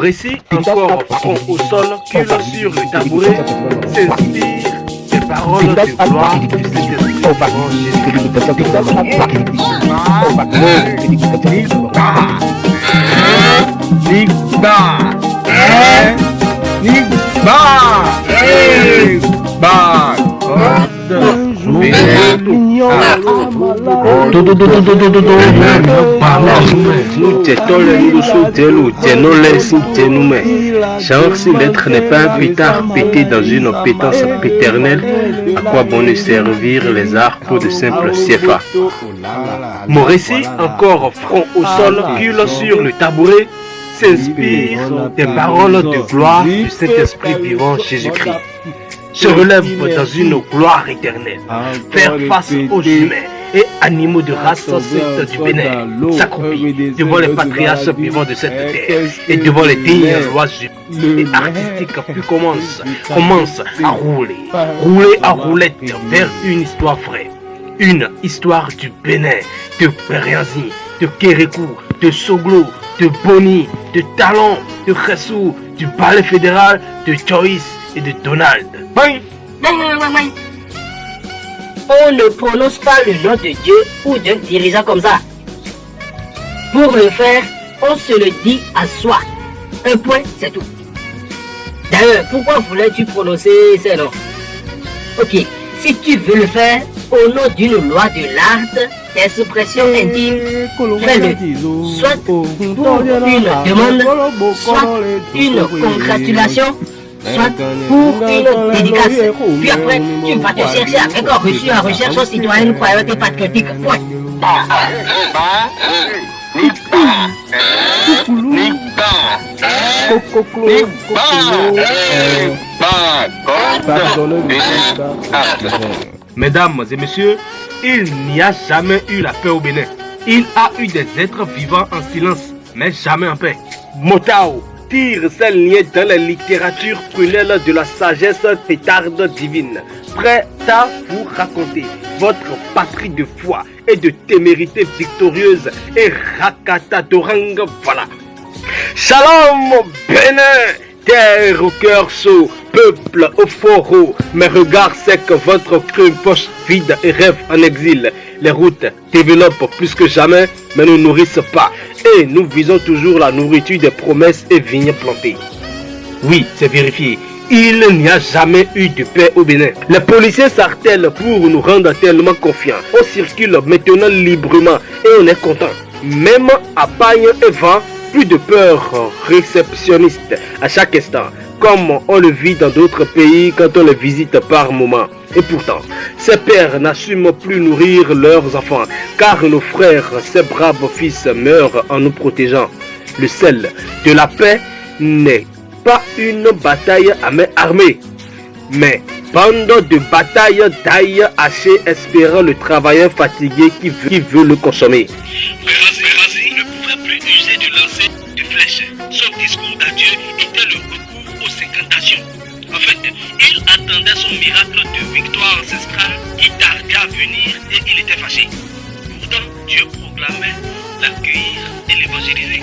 récit, encore front au sol, cul sur le tabouret, s'inspire des paroles de gloire du Saint-Esprit en nous genre si l'être n'est pas un pétard pété dans une pétence péternelle, à quoi bon nous servir les arts pour de simples CFA? Mon récit, encore front au sol, cul sur le tabouret, s'inspire des paroles de gloire du Saint-Esprit vivant Jésus-Christ. Se relève dans une gloire éternelle, faire face aux humains et animaux de race sainte du Bénin, s'accroupit devant les patriarches vivants de cette terre et devant les dignes lois humaines et artistiques qui commencent à rouler à roulette vers une histoire vraie. Une histoire du Bénin, de Bériazi, de Kérékou, de Soglo, de Boni, de Talon, de Khessou, du Ballet fédéral, de Joyce et de Donald. On ne prononce pas le nom de Dieu ou d'un dirigeant comme ça. Pour le faire, on se le dit à soi. Un point, c'est tout. D'ailleurs, pourquoi voulais-tu prononcer ces noms? Ok, si tu veux le faire au nom d'une loi de l'art, expression intime, fais-le. Soit pour une demande, soit une congratulation, soit pour une dédicace. Puis après, tu vas te chercher avec un reçu en recherche citoyenne, croyante et patriotique. Point. Mesdames et messieurs, il n'y a jamais eu la paix au Bénin. Il a eu des êtres vivants en silence, mais jamais en paix. Motao tire ses liens dans la littérature prunelle de la sagesse tétarde divine, prêt à vous raconter votre patrie de foi et de témérité victorieuse et Rakata Dorang, voilà. Shalom Bénin, terre au cœur chaud, peuple au fourreau, mes regards secs, votre creux poche vide et rêve en exil. Les routes développent plus que jamais, mais ne nourrissent pas. Et nous visons toujours la nourriture des promesses et vignes plantées. Oui, c'est vérifié. Il n'y a jamais eu de paix au Bénin. Les policiers s'artèlent pour nous rendre tellement confiants. On circule maintenant librement et on est content. Même à paille et vent, plus de peur réceptionniste à chaque instant, comme on le vit dans d'autres pays quand on les visite par moment. Et pourtant, ces pères n'assument plus nourrir leurs enfants, car nos frères, ces braves fils, meurent en nous protégeant. Le sel de la paix n'est pas une bataille à main armée, mais bande de batailles d'ail haché espérant le travailleur fatigué qui veut le consommer. Bériazi ne pouvait plus user de lancer de flèches. Son discours d'adieu était le recours aux incantations. En fait, il attendait son miracle de victoire ancestrale qui tardait à venir et il était fâché. Pourtant, Dieu proclamait l'accueillir et l'évangéliser.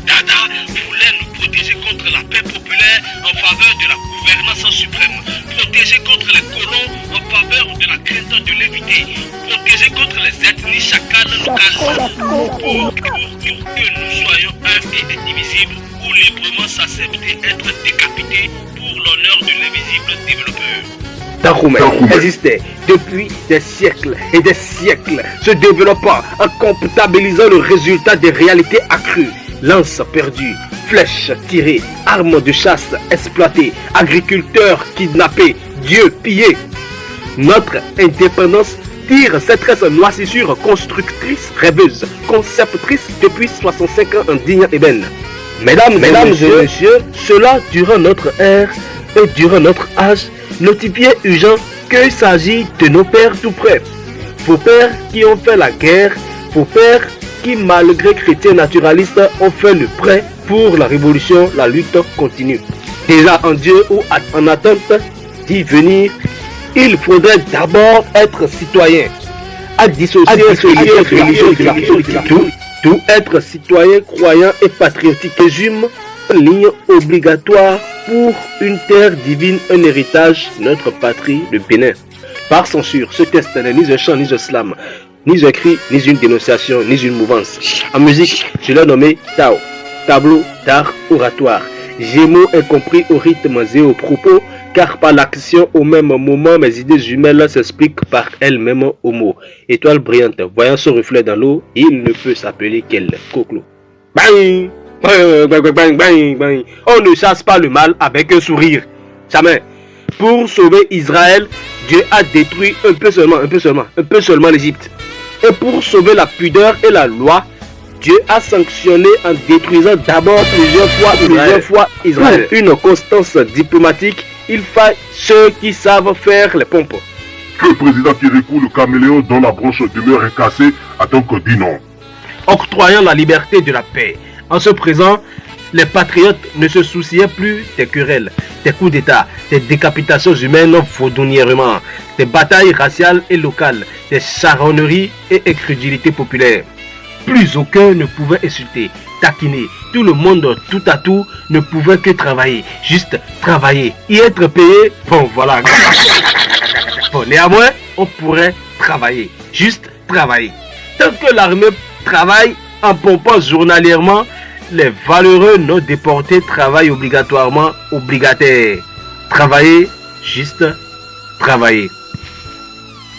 Dada voulait nous protéger contre la paix populaire en faveur de la gouvernance suprême, protéger contre les colons en faveur de la crainte de l'éviter, protéger contre les ethnies chacales locales pour que nous soyons un et indivisibles ou librement s'accepter être décapités pour l'honneur de l'invisible développeur. Dahomey existait depuis des siècles et des siècles, se développant en comptabilisant le résultat des réalités accrues. Lance perdue, flèches tirées, armes de chasse exploitées, agriculteurs kidnappés, dieux pillés. Notre indépendance tire cette tresse noisissure constructrice, rêveuse, conceptrice depuis 65 ans en digne ébène. Mesdames et messieurs, cela durant notre ère et durant notre âge, notifié urgent qu'il s'agit de nos pères tout près. Vos pères qui ont fait la guerre, vos pères qui, malgré chrétiens naturalistes, ont fait le prêt pour la révolution, la lutte continue. Déjà en Dieu ou en attente d'y venir, il faudrait d'abord être citoyen. À dissocier religion de la tout être citoyen, croyant et patriotique résume Une ligne obligatoire pour une terre divine, un héritage, notre patrie, le Bénin. Par censure, ce texte n'est ni un chant, ni un slam, ni un cri, ni une dénonciation, ni une mouvance. En musique, je l'ai nommé Tao, tableau d'art oratoire. Gémeaux incompris au rythme et au propos, car par l'action au même moment, mes idées jumelles s'expliquent par elles-mêmes aux mots. Étoile brillante, voyant son reflet dans l'eau, il ne peut s'appeler qu'elle. Coclo. Bang! Bang, bang, bang, bang, bang. On ne chasse pas le mal avec un sourire. Jamais. Pour sauver Israël, Dieu a détruit un peu seulement l'Égypte. Et pour sauver la pudeur et la loi, Dieu a sanctionné en détruisant d'abord plusieurs fois Israël. Pour une constance diplomatique, il faut ceux qui savent faire les pompes. Que le président Kérékou, le caméléon dont la branche demeure cassée, a donc dit non. Octroyant la liberté de la paix. En ce présent, les patriotes ne se souciaient plus des querelles, des coups d'État, des décapitations humaines faudonnièrement, des batailles raciales et locales, des charonneries et incrédulités populaires. Plus aucun ne pouvait insulter, taquiner. Tout le monde, tout à tout, ne pouvait que travailler. Juste travailler. Y être payé, bon voilà. Bon, néanmoins, on pourrait travailler. Juste travailler. Tant que l'armée travaille en pompant journalièrement, les valeureux non déportés travaillent obligatoirement obligataires. Travailler, juste travailler.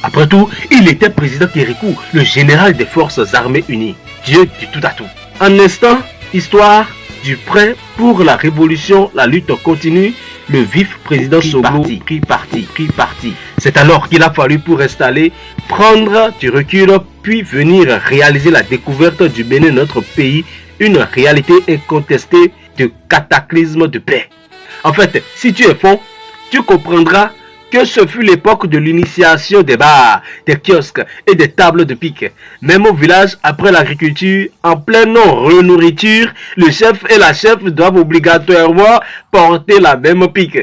Après tout, il était président Kérékou, le général des forces armées unies, Dieu du tout à tout. En instant, histoire du prêt pour la révolution, la lutte continue, le vif président Soglo prit parti. C'est alors qu'il a fallu pour installer, prendre du recul, puis venir réaliser la découverte du Bénin, notre pays, une réalité incontestée de cataclysme de paix. En fait, si tu es fond, tu comprendras que ce fut l'époque de l'initiation des bars, des kiosques et des tables de pique. Même au village, après l'agriculture, en pleine renourriture, le chef et la chef doivent obligatoirement porter la même pique.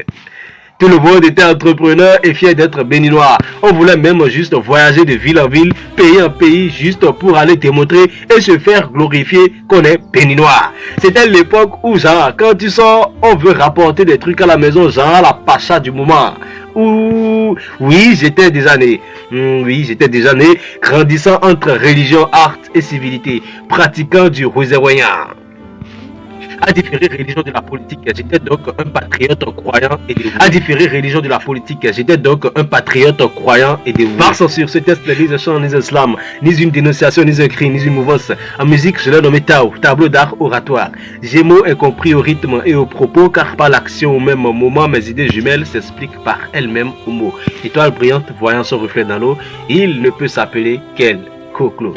Tout le monde était entrepreneur et fier d'être béninois. On voulait même juste voyager de ville en ville, pays en pays, juste pour aller démontrer et se faire glorifier qu'on est béninois. C'était l'époque où, genre, quand tu sors, on veut rapporter des trucs à la maison, genre la pacha du moment. Oui, j'étais des années grandissant entre religion, art et civilité, pratiquant du roséroyen. À différer religion de la politique, j'étais donc un patriote croyant et dévoué. Par censure, ce texte n'est ni un chant, ni un slam, ni une dénonciation, ni un cri, ni une mouvance. En musique, je l'ai nommé Tao, tableau d'art oratoire. Gémeaux incompris au rythme et au propos, car par l'action au même moment, mes idées jumelles s'expliquent par elles-mêmes aux mots. Étoile brillante, voyant son reflet dans l'eau, il ne peut s'appeler qu'elle. Coclo.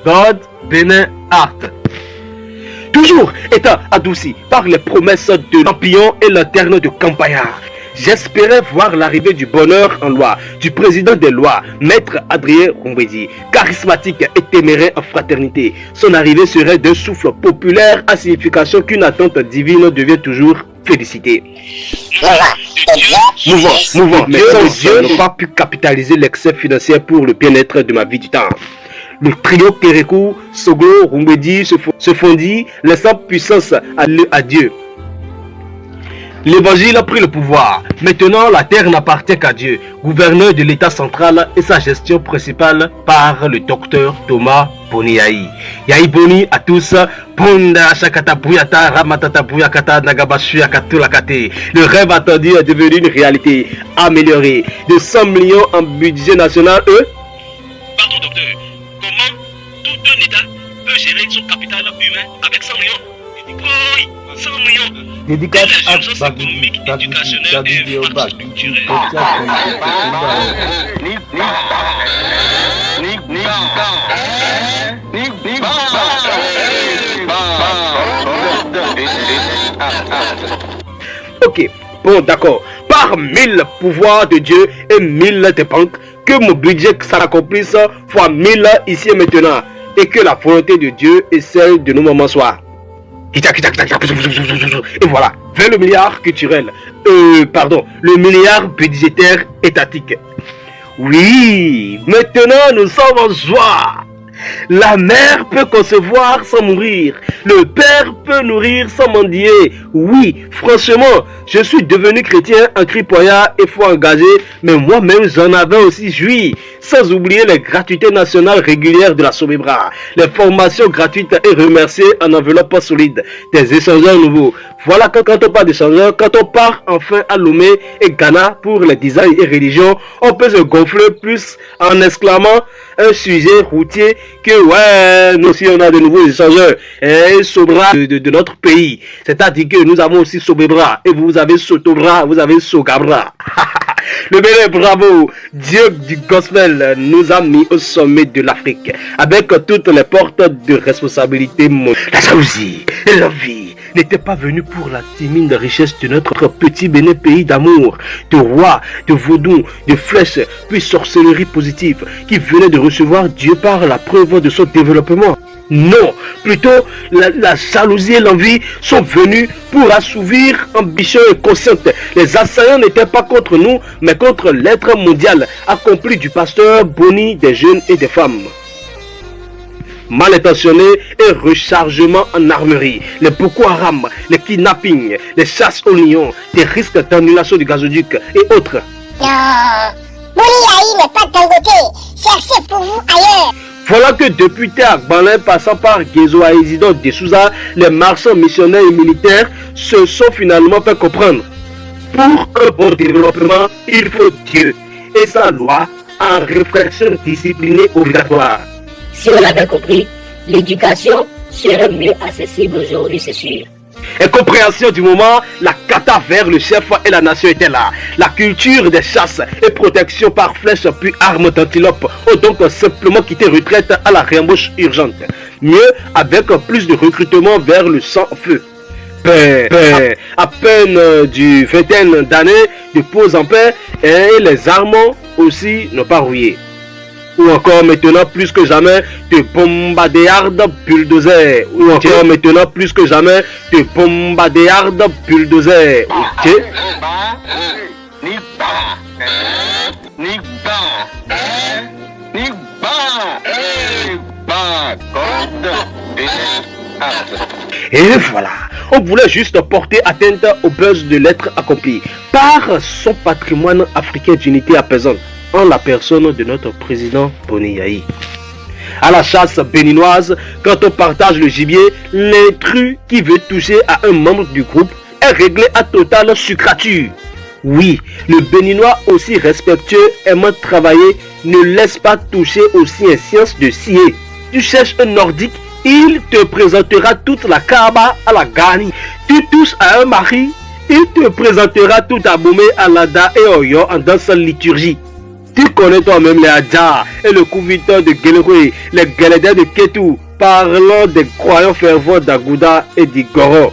God Bénin Art. Toujours étant adouci par les promesses de Lampion et lanterne de Campagnard, j'espérais voir l'arrivée du bonheur en loi, du président des lois, maître Adrien Roumbédi, charismatique et téméraire en fraternité. Son arrivée serait d'un souffle populaire à signification qu'une attente divine devient toujours félicité. Mouvant, mais sans Dieu n'ont pas pu capitaliser l'excès financier pour le bien-être de ma vie du temps. Le trio Kérékou, Soglo, Roumbédi se fondit, laissant puissance à Dieu. L'évangile a pris le pouvoir. Maintenant, la terre n'appartient qu'à Dieu, gouverneur de l'État central et sa gestion principale par le docteur Thomas Boni Yahi. Yahi Boni à tous. Ponda Shakata Buyata Ramatata Buyakata Nagabashuya Katulakate. Le rêve attendu est devenu une réalité améliorée. De 100 millions en budget national, Pardon, docteur. Comment tout un État peut gérer son capital humain avec 100 millions? Oui, 100 millions. Dédicace à l'urgence économique, éducationnelle et infrastructurelle. Ok, bon d'accord. Par 1000 pouvoirs de Dieu et 1000 des banques, que mon budget s'accomplisse fois 1000 ici et maintenant. et que la volonté de Dieu et celle de nos mamans soient. Et voilà, vers le milliard culturel, le milliard budgétaire étatique. Oui, maintenant nous sommes en joie. La mère peut concevoir sans mourir. Le père peut nourrir sans mendier. Oui, franchement, je suis devenu chrétien en cripoyant et foi engagé, mais moi-même j'en avais aussi joui. Sans oublier les gratuités nationales régulières de la Sobebra, les formations gratuites et remerciées en enveloppe solide, des échangeurs nouveaux. Voilà que quand on parle d'échangeurs, quand on part enfin à Lomé et Ghana pour les designs et religions, on peut se gonfler plus en exclamant un sujet routier que ouais, nous aussi on a de nouveaux échangeurs et Sobra de notre pays. C'est-à-dire que nous avons aussi Sobebra et vous avez Sotobra, vous avez Sogabra. Le Bénin, bravo, Dieu du gospel nous a mis au sommet de l'Afrique avec toutes les portes de responsabilité. La jalousie et l'envie n'étaient pas venus pour la timide richesse de notre petit Bénin, pays d'amour, de rois, de vaudou, de flèches, puis sorcellerie positive qui venait de recevoir Dieu par la preuve de son développement. Non, plutôt la jalousie et l'envie sont venus pour assouvir ambition inconsciente. Les assaillants n'étaient pas contre nous, mais contre l'être mondial accompli du pasteur Boni des jeunes et des femmes. Mal intentionnés et rechargement en armerie, les Boko Haram, les kidnappings, les chasses aux lions, des risques d'annulation du gazoduc et autres. Non, Boni n'est pas Dangote, cherchez pour vous ailleurs. Voilà que depuis Théâtre passant par Gézo à Isidore de Souza, les marchands missionnaires et militaires se sont finalement fait comprendre. Pour un bon développement, il faut Dieu et sa loi en réflexion disciplinée obligatoire. Si on l'avait compris, l'éducation serait mieux accessible aujourd'hui, c'est sûr. Incompréhension du moment, la cata vers le chef et la nation était là. La culture des chasses et protection par flèche puis armes d'antilope ont donc simplement quitté retraite à la réembauche urgente. Mieux, avec plus de recrutement vers le sans-feu. À peine du vingtaine d'années de pause en paix et les armes aussi n'ont pas rouillé. Ou encore maintenant plus que jamais de bombardéards bulldozers. Ou encore maintenant plus que jamais de bombardéards bulldozers. Ok? Et voilà, on voulait juste porter atteinte au buzz de l'être accompli par son patrimoine africain d'unité apaisante, en la personne de notre président Boni Yayi. À la chasse béninoise, quand on partage le gibier, l'intrus qui veut toucher à un membre du groupe est réglé à totale sucrature. Oui, le béninois aussi respectueux, aimant travailler, ne laisse pas toucher aussi en science de scier. Tu cherches un nordique, il te présentera toute la kaba à la gani. Tu touches à un mari, il te présentera tout aboumé à l'ada et oyo en danse liturgie. Tu connais toi-même les Adja et le couviteur de Guéléroué, les Galédins de Kétou, parlant des croyants fervents d'Agouda et d'Igoro.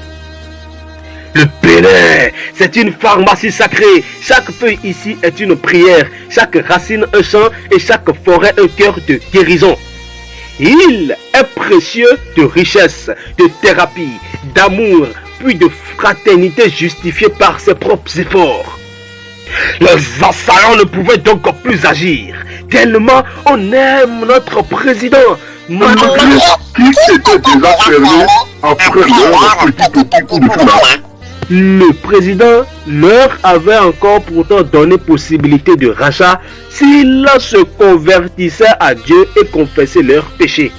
Le Bénin, c'est une pharmacie sacrée. Chaque feuille ici est une prière, chaque racine un chant et chaque forêt un cœur de guérison. Il est précieux de richesse, de thérapie, d'amour, puis de fraternité justifiée par ses propres efforts. Les assaillants ne pouvaient donc plus agir, tellement on aime notre président. Qui s'était déjà fermé après leur petit coup de flamme. Le président leur avait encore pourtant donné possibilité de rachat s'ils se convertissaient à Dieu et confessaient leurs péchés.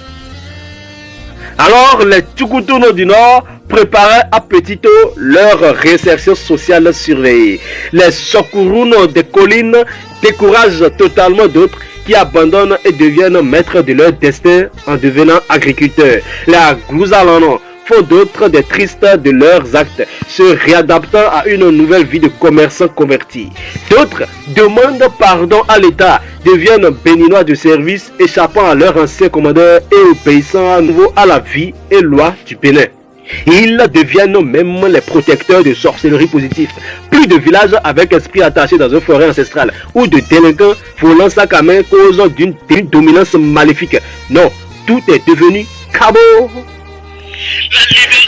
Alors les Tchoukoutounos du Nord préparaient à petito leur réinsertion sociale surveillée. Les Sokurounos des collines découragent totalement d'autres qui abandonnent et deviennent maîtres de leur destin en devenant agriculteurs. Les Gouzalanos font d'autres des tristes de leurs actes, se réadaptant à une nouvelle vie de commerçants convertis. D'autres demandent pardon à l'État, deviennent béninois de service, échappant à leur ancien commandeur et obéissant à nouveau à la vie et loi du Bénin. Ils deviennent même les protecteurs de sorcellerie positive. Plus de villages avec esprit attaché dans une forêt ancestrale ou de délinquants volant sac à main cause d'une dominance maléfique. Non, tout est devenu cabot.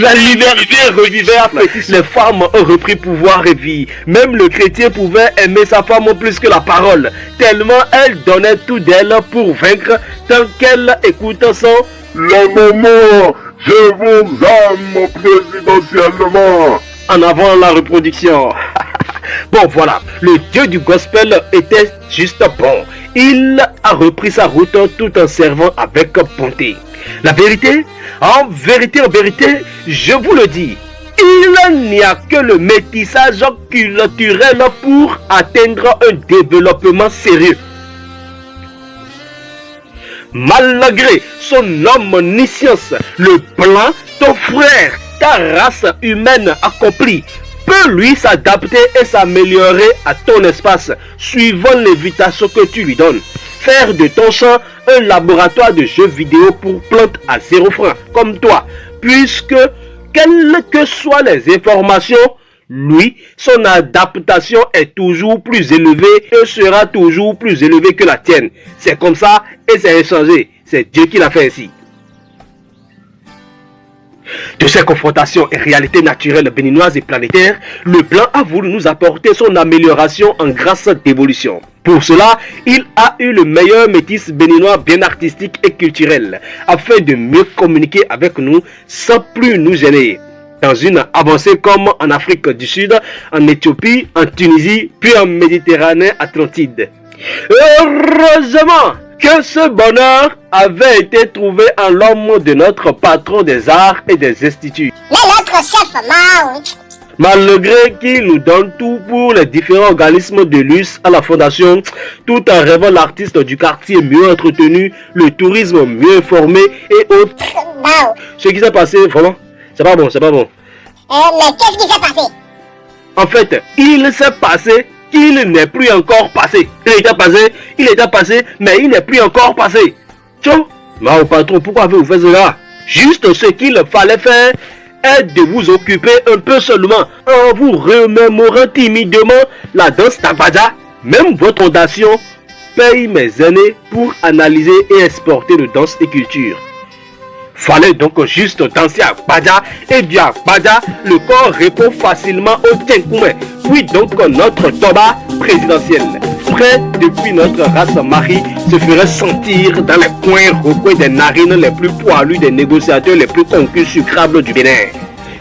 La liberté revivait à Fétis. Les femmes ont repris pouvoir et vie. Même le chrétien pouvait aimer sa femme plus que la parole, tellement elle donnait tout d'elle pour vaincre, tant qu'elle écoute son La maman, je vous aime présidentiellement. en avant la reproduction. Bon voilà, le Dieu du gospel était juste bon. Il a repris sa route tout en servant avec bonté. La vérité, en vérité, je vous le dis, il n'y a que le métissage culturel pour atteindre un développement sérieux. Malgré son omniscience, le plan, ton frère, ta race humaine accomplie, peut lui s'adapter et s'améliorer à ton espace, suivant l'invitation que tu lui donnes. Faire de ton champ un laboratoire de jeux vidéo pour plantes à 0 francs, comme toi, puisque, quelles que soient les informations, lui, son adaptation est toujours plus élevée et sera toujours plus élevée que la tienne. C'est comme ça et c'est inchangé. C'est Dieu qui l'a fait ainsi. De ces confrontations et réalités naturelles béninoises et planétaires, le plan a voulu nous apporter son amélioration en grâce d'évolution. Pour cela, il a eu le meilleur métis béninois bien artistique et culturel, afin de mieux communiquer avec nous sans plus nous gêner. Dans une avancée comme en Afrique du Sud, en Éthiopie, en Tunisie, puis en Méditerranée Atlantide. Heureusement que ce bonheur avait été trouvé en l'homme de notre patron des arts et des instituts. Mais notre chef Mao, Malgré qu'il nous donne tout pour les différents organismes de luxe à la fondation, tout en rêvant l'artiste du quartier mieux entretenu, le tourisme mieux informé et autres. Mao. Ce qui s'est passé, vraiment, c'est pas bon, c'est pas bon. Mais qu'est-ce qui s'est passé? En fait, il s'est passé qu'il n'est plus encore passé. Il était passé, mais il n'est plus encore passé. Tiens, Mao patron, pourquoi avez-vous fait cela? Juste ce qu'il fallait faire est de vous occuper un peu seulement en vous remémorant timidement la danse d'Agbaja. Même votre fondation paye mes aînés pour analyser et exporter nos danses et cultures. Fallait donc juste danser à Agbaja, et bien Agbaja, le corps répond facilement au Tchenkoumé. Oui donc notre Toba présidentiel, prêt depuis notre race Marie, se ferait sentir dans les recoins des narines les plus poilus des négociateurs les plus concusucrables du Bénin.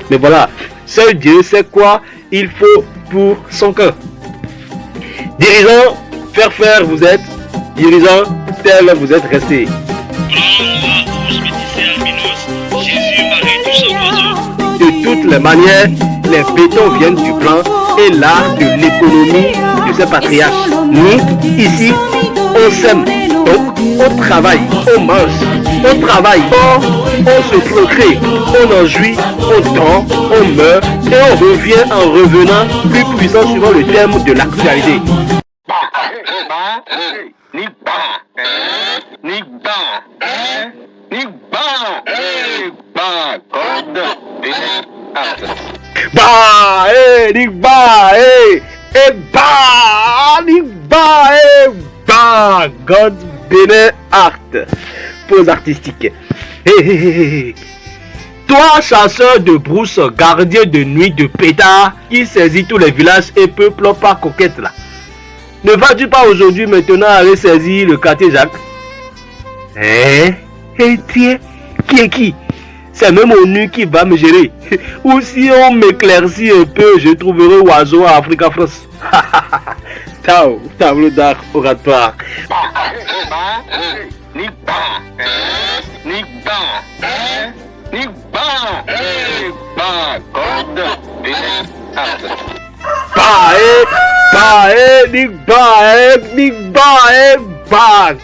Mais voilà, seul Dieu sait quoi il faut pour son camp. Dirigeant, faire vous êtes, dirigeant, tel vous êtes resté. De toutes les manières, les bétons viennent du plan et l'art de l'économie de ces patriarches. Nous, ici, on s'aime, donc on travaille, on mange, on travaille, on se procrée, on en jouit, on dort, on meurt et on revient en revenant plus puissant suivant le thème de l'actualité. God's Bénin Art. Pose artistique. Toi, chasseur de brousse, gardien de nuit de pétard, qui saisit tous les villages et peuples par coquette là. Ne vas-tu pas aujourd'hui maintenant aller saisir le quartier Jacques? Et tiens, qui est qui? C'est même ONU qui va me gérer. Ou si on m'éclaircit un peu, je trouverai oiseau à Africa France. Tao, tableau d'art oratoire.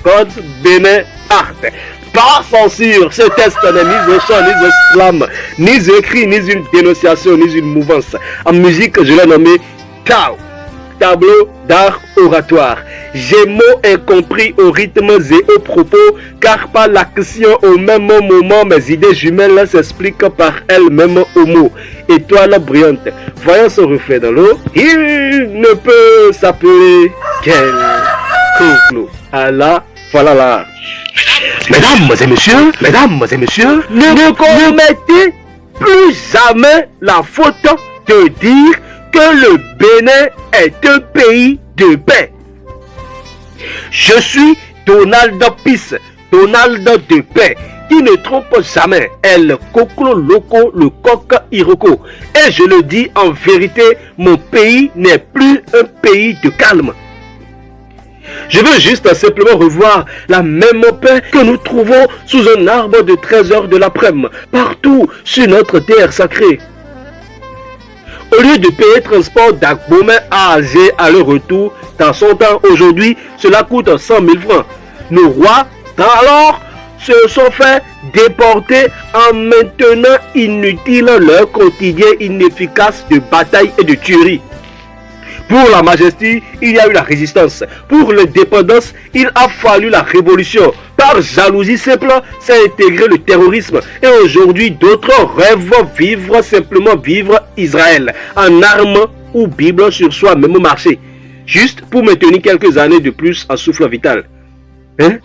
God's Bénin Art. Par censure, ce test n'est ni un chant, ni un slam, ni un cri, ni une dénonciation, ni une mouvance. En musique, je l'ai nommé Tao, tableau d'art oratoire. J'ai mots incompris aux rythmes et aux propos, car par l'action au même moment, mes idées jumelles s'expliquent par elles-mêmes aux mots. Étoile brillante, voyant son reflet dans l'eau, il ne peut s'appeler qu'elle. Allah Voilà là. Mesdames et messieurs, ne commettez plus jamais la faute de dire que le Bénin est un pays de paix. Je suis Donald Peace, Donald de paix, qui ne trompe jamais, El Koklo Loco, le coq Iroko. Et je le dis en vérité, mon pays n'est plus un pays de calme. Je veux juste simplement revoir la même paix que nous trouvons sous un arbre de 13 heures de l'après-midi, partout sur notre terre sacrée. Au lieu de payer transport d'Agbomé à Alger à leur retour, dans son temps, aujourd'hui, cela coûte 100 000 francs. Nos rois, alors, se sont fait déporter en maintenant inutile leur quotidien inefficace de bataille et de tuerie. Pour la majesté, il y a eu la résistance. Pour l'indépendance, il a fallu la révolution. Par jalousie simple, s'est intégré le terrorisme. Et aujourd'hui, d'autres rêvent simplement vivre Israël, en armes ou Bible sur soi, même au marché. Juste pour maintenir quelques années de plus en souffle vital. Hein?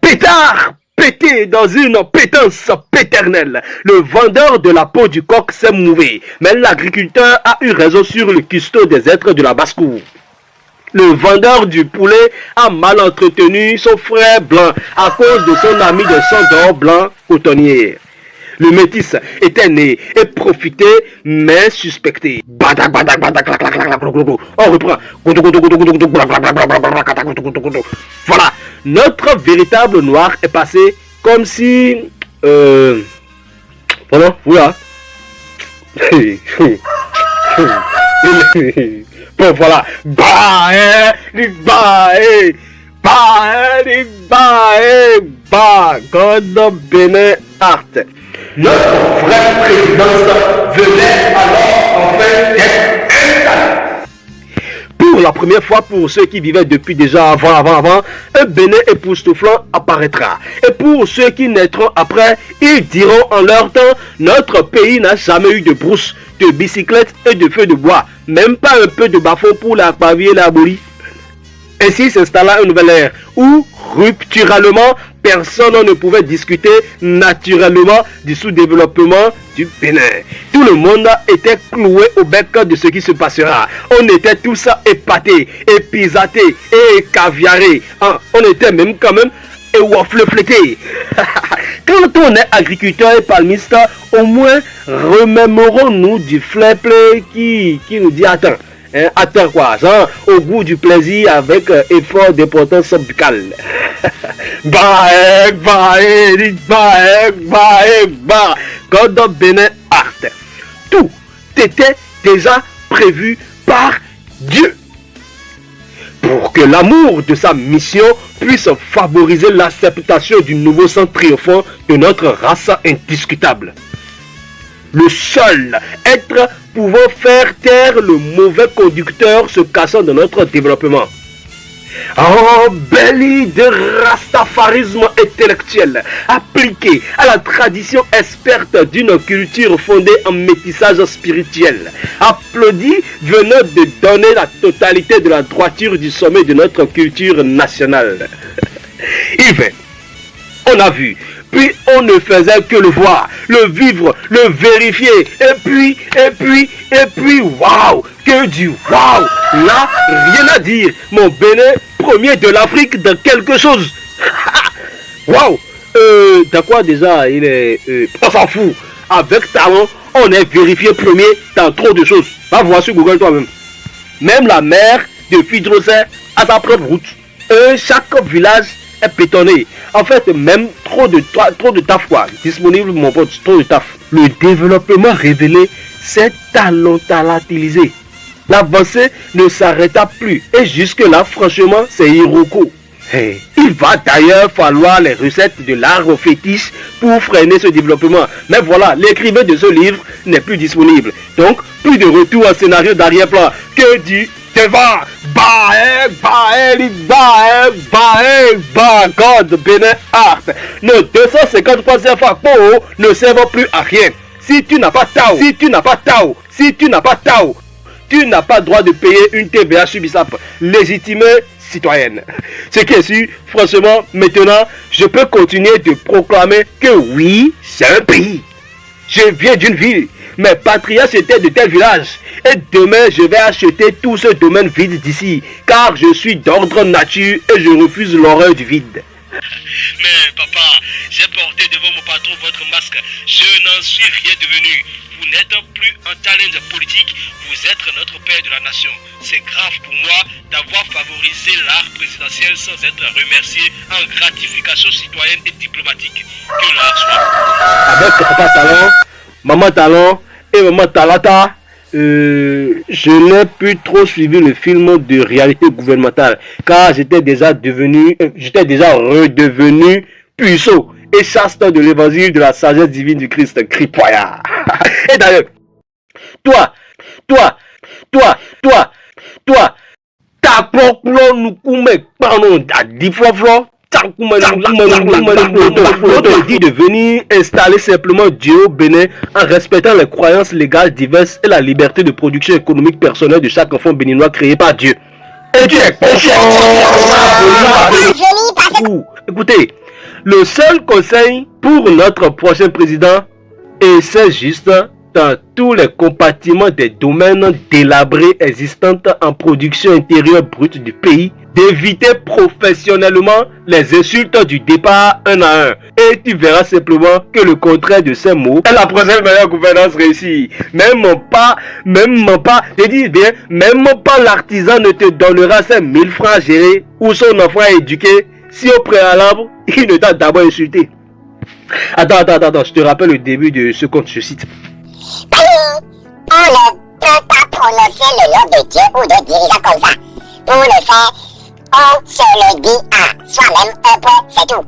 Pétard pété dans une pétence péternelle. Le vendeur de la peau du coq s'est mouvé, mais l'agriculteur a eu raison sur le custo des êtres de la basse-cour. Le vendeur du poulet a mal entretenu son frère blanc à cause de son ami de sang d'or blanc cotonnier. Le métis était né et profité, mais suspecté. On reprend. Voilà, notre véritable noir est passé comme si... Voilà, voilà. Bon, voilà. God Bénin Art. Notre vraie présidence venait alors enfin d'être installée. Pour la première fois, pour ceux qui vivaient depuis déjà avant, un Bénin époustouflant apparaîtra. Et pour ceux qui naîtront après, ils diront en leur temps, notre pays n'a jamais eu de brousse, de bicyclette et de feu de bois. Même pas un peu de bas-fond pour la pavie et la bolie. Ainsi s'installa une nouvelle ère où, rupturalement, personne ne pouvait discuter naturellement du sous-développement du Bénin. Tout le monde était cloué au bec de ce qui se passera. On était tous épatés, épisatés et caviarés. On était même quand même éwafleflétés. Quand on est agriculteur et palmiste, au moins remémorons-nous du flip-play qui nous dit attends. Attends quoi, genre, au goût du plaisir avec effort d'importance buccale. God Bénin Art. Tout était déjà prévu par Dieu. Pour que l'amour de sa mission puisse favoriser l'acceptation du nouveau sang triomphant de notre race indiscutable. Le seul être pouvant faire taire le mauvais conducteur se cachant dans notre développement. Embelli de rastafarisme intellectuel, appliqué à la tradition experte d'une culture fondée en métissage spirituel, applaudi venant de donner la totalité de la droiture du sommet de notre culture nationale. Yves, on a vu, puis on ne faisait que le voir, le vivre, le vérifier, et puis, waouh, que du waouh, là, rien à dire, mon Bénin, premier de l'Afrique dans quelque chose, waouh, dans quoi déjà, il est, on s'en fout, avec talent, on est vérifié premier dans trop de choses, va voir sur Google toi-même, même la mer de Fidrosset a sa propre route, chaque village est bétonné. En fait, même trop de taf quoi. Disponible mon pote, trop de taf. Le développement révélé s'est talentilisé. L'avancée ne s'arrêta plus. Et jusque là, franchement, c'est Hiroko. Hey. Il va d'ailleurs falloir les recettes de l'art fétiche pour freiner ce développement. Mais voilà, l'écrivain de ce livre n'est plus disponible. Donc, plus de retour au scénario d'arrière-plan que du devant. God, Bénin Art. Nos 250 francs CFA ne servent plus à rien. Si tu n'as pas Tao, tu n'as pas droit de payer une TVA subissable légitimée citoyenne. Ce qui est sûr, franchement, maintenant, je peux continuer de proclamer que oui, c'est un pays. Je viens d'une ville. Mes patriarches étaient de tel village. Et demain, je vais acheter tout ce domaine vide d'ici. Car je suis d'ordre nature et je refuse l'horreur du vide. Mais papa, j'ai porté devant mon patron votre masque. Je n'en suis rien devenu. Vous n'êtes plus un challenge politique, vous êtes notre père de la nation. C'est grave pour moi d'avoir favorisé l'art présidentiel sans être remercié en gratification citoyenne et diplomatique. Que l'art soit. Avec Papa Talon, Maman Talon et Maman Talata, je n'ai plus trop suivi le film de réalité gouvernementale car j'étais déjà redevenu puceau et chaste de l'évangile de la sagesse divine du Christ, Kripoya. Et d'ailleurs, toi, ta conclusion nous coume pardon à 10 fois dit de venir installer simplement Dieu au Bénin en respectant les croyances légales diverses et la liberté de production économique personnelle de chaque enfant béninois créé par Dieu. Et tu es conscient. Écoutez, le seul conseil pour notre prochain président, et c'est juste dans tous les compartiments des domaines délabrés existants en production intérieure brute du pays, d'éviter professionnellement les insultes du départ un à un. Et tu verras simplement que le contraire de ces mots est la prochaine meilleure gouvernance réussie. Même pas, je dis bien, même pas l'artisan ne te donnera ses 1000 francs à gérer ou son enfant à éduquer si au préalable, il ne t'a d'abord insulté. Attends, je te rappelle le début de ce conte, je cite. On ne peut pas prononcer le nom de Dieu ou de dirigeants comme ça. Pour le faire, on se le dit à soi-même un point, c'est tout.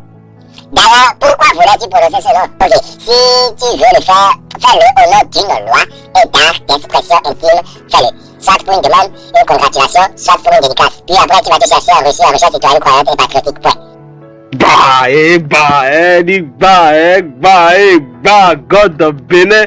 D'ailleurs, pourquoi voulais-tu prononcer ce nom? Ok, si tu veux le faire, fais-le au nom d'une loi et d'art d'expression intime, fais-le. Soit pour une demande, une congratulation, soit pour une dédicace. Puis après, tu vas te chercher un reçu citoyenne, croyante et patriotique, point. God Bénin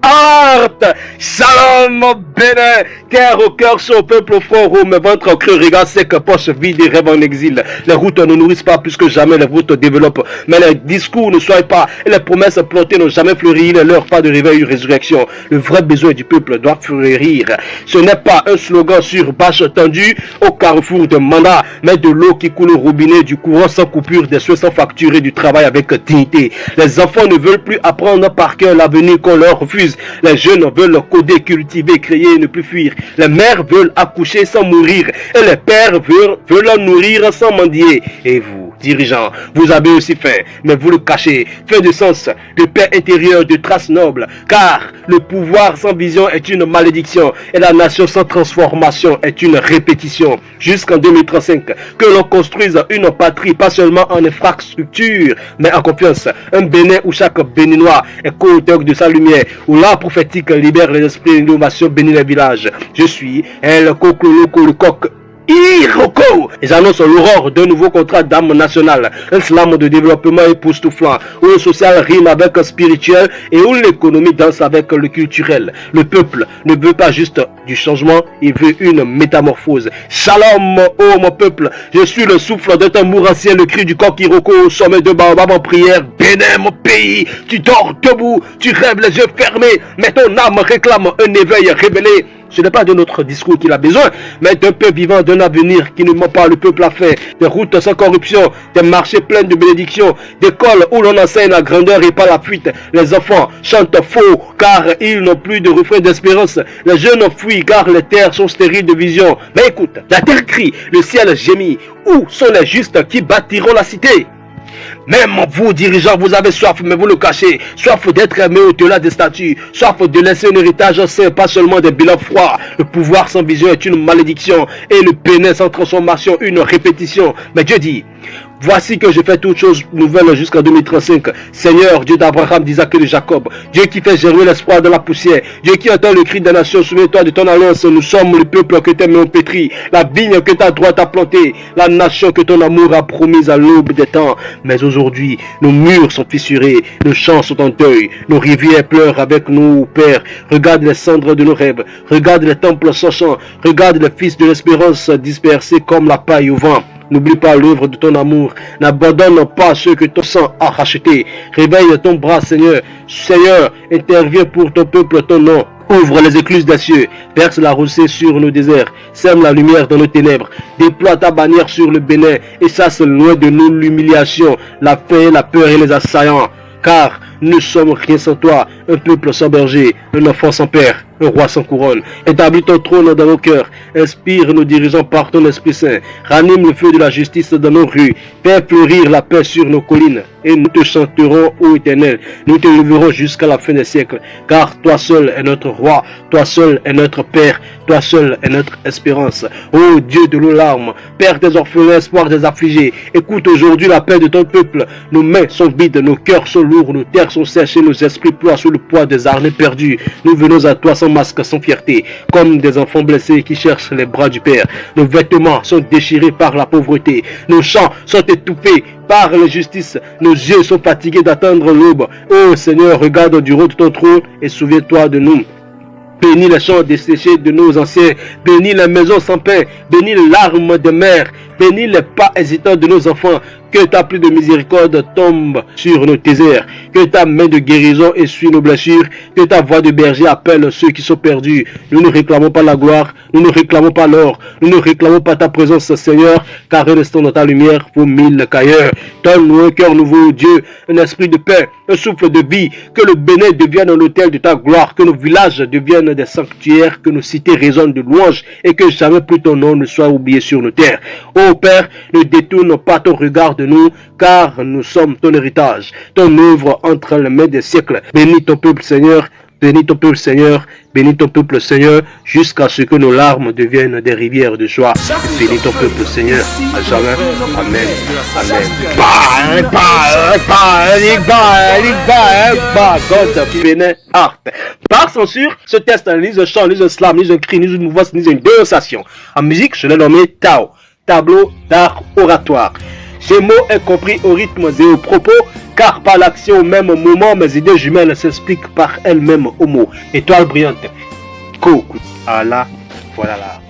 Art. Shalom Bénin, terre au cœur, son peuple au front rond, mes ventres creux, regard sec, poche vide et rêve en exil. Les routes ne nourrissent pas plus que jamais, les routes développent, mais les discours ne soient pas, et les promesses plantées n'ont jamais fleuri, il ne leur pas de réveil ou résurrection. Le vrai besoin du peuple doit fleurir. Ce n'est pas un slogan sur bâche tendue au carrefour de mandat, mais de l'eau qui coule au robinet, du courant sans coupure, des soins sans facturer, du travail avec dignité. Les enfants ne veulent plus apprendre par cœur l'avenir qu'on leur refuse. Les jeunes veulent coder, cultiver, créer et ne plus fuir. Les mères veulent accoucher sans mourir. Et les pères veulent nourrir sans mendier. Et vous, dirigeants, vous avez aussi fait, mais vous le cachez. Fait de sens, de paix intérieure, de traces nobles. Car le pouvoir sans vision est une malédiction. Et la nation sans transformation est une répétition. Jusqu'en 2035, que l'on construise une patrie, pas seulement en infrastructure, mais en confiance. Un Bénin où chaque Béninois est co-auteur de sa lumière, où l'art prophétique libère les esprits et l'innovation bénit les villages. Je suis El Coco le coq Iroko. Ils annoncent l'aurore d'un nouveau contrat d'âme nationale, un slam de développement époustouflant, où le social rime avec le spirituel et où l'économie danse avec le culturel. Le peuple ne veut pas juste du changement, il veut une métamorphose. Shalom, oh mon peuple, je suis le souffle d'un tambour ancien, le cri du coq Iroko au sommet de Baobab en prière. Bénin, mon pays, tu dors debout, tu rêves les yeux fermés, mais ton âme réclame un éveil révélé. Ce n'est pas de notre discours qu'il a besoin, mais d'un peuple vivant, d'un avenir qui ne ment pas. Le peuple a fait des routes sans corruption, des marchés pleins de bénédictions, des écoles où l'on enseigne la grandeur et pas la fuite. Les enfants chantent faux car ils n'ont plus de refrain d'espérance. Les jeunes fuient car les terres sont stériles de vision. Mais écoute, la terre crie, le ciel gémit. Où sont les justes qui bâtiront la cité? Même vous, dirigeants, vous avez soif, mais vous le cachez. Soif d'être aimé au-delà des statuts. Soif de laisser un héritage sain, pas seulement des bilans froids. Le pouvoir sans vision est une malédiction. Et le Bénin sans transformation, une répétition. Mais Dieu dit, Voici que je fais toutes choses nouvelles jusqu'en 2035. Seigneur, Dieu d'Abraham, d'Isaac et de Jacob, Dieu qui fait germer l'espoir de la poussière, Dieu qui entend le cri des nations, souviens-toi de ton alliance. Nous sommes le peuple que tes mains ont pétri, la vigne que ta droite a plantée, la nation que ton amour a promise à l'aube des temps. Mais aujourd'hui, nos murs sont fissurés, nos champs sont en deuil, nos rivières pleurent avec nous, Père. Regarde les cendres de nos rêves, regarde les temples sachants, regarde les fils de l'espérance dispersés comme la paille au vent. N'oublie pas l'œuvre de ton amour. N'abandonne pas ceux que ton sang a rachetés. Réveille ton bras, Seigneur. Seigneur, interviens pour ton peuple, ton nom. Ouvre les écluses des cieux. Verse la rosée sur nos déserts. Sème la lumière dans nos ténèbres. Déploie ta bannière sur le Bénin. Et chasse loin de nous l'humiliation, la faim, la peur et les assaillants. Car nous sommes rien sans toi, un peuple sans berger, un enfant sans père, un roi sans couronne. Établis ton trône dans nos cœurs, inspire nos dirigeants par ton Esprit Saint, ranime le feu de la justice dans nos rues, fais fleurir la paix sur nos collines, et nous te chanterons, ô Éternel, nous te leverons jusqu'à la fin des siècles, car toi seul est notre roi, toi seul est notre Père, toi seul est notre espérance. Ô Dieu de nos larmes, Père des orphelins, espoir des affligés, écoute aujourd'hui la paix de ton peuple. Nos mains sont vides, nos cœurs sont lourds, nos terres sont sèches et nos esprits ploient sous le poids des harnais perdus. Nous venons à toi sans masque, sans fierté, comme des enfants blessés qui cherchent les bras du Père. Nos vêtements sont déchirés par la pauvreté, nos chants sont étouffés par l'injustice, nos yeux sont fatigués d'attendre l'aube. Ô Seigneur, regarde du haut de ton trône et souviens-toi de nous. Bénis les champs desséchés de nos anciens, bénis les maisons sans pain, bénis les larmes des mères, bénis les pas hésitants de nos enfants. Que ta pluie de miséricorde tombe sur nos déserts, que ta main de guérison essuie nos blessures, que ta voix de berger appelle ceux qui sont perdus. Nous ne réclamons pas la gloire, nous ne réclamons pas l'or, nous ne réclamons pas ta présence, Seigneur, car un instant dans ta lumière vaut 1000 qu'ailleurs. Donne-nous un cœur nouveau, Dieu, un esprit de paix, un souffle de vie, que le Bénin devienne un hôtel de ta gloire, que nos villages deviennent des sanctuaires, que nos cités résonnent de louanges et que jamais plus ton nom ne soit oublié sur nos terres. Ô Père, ne détourne pas ton regard de nous, car nous sommes ton héritage, ton œuvre entre les mains des siècles. Bénis ton peuple, Seigneur, bénis ton peuple, Seigneur, bénis ton peuple, Seigneur, jusqu'à ce que nos larmes deviennent des rivières de joie. Bénis ton peuple, Seigneur, à jamais. Amen. Amen. Par censure, ce test ni un chant, ni un slam, ni un cri, ni une mouvance, ni une dénonciation. En musique, je l'ai nommé Tao, tableau d'art oratoire. Ces mots est compris au rythme et au propos, car par l'action au même moment, mes idées jumelles s'expliquent par elles-mêmes au mot. Étoile brillante. Allah, voilà là.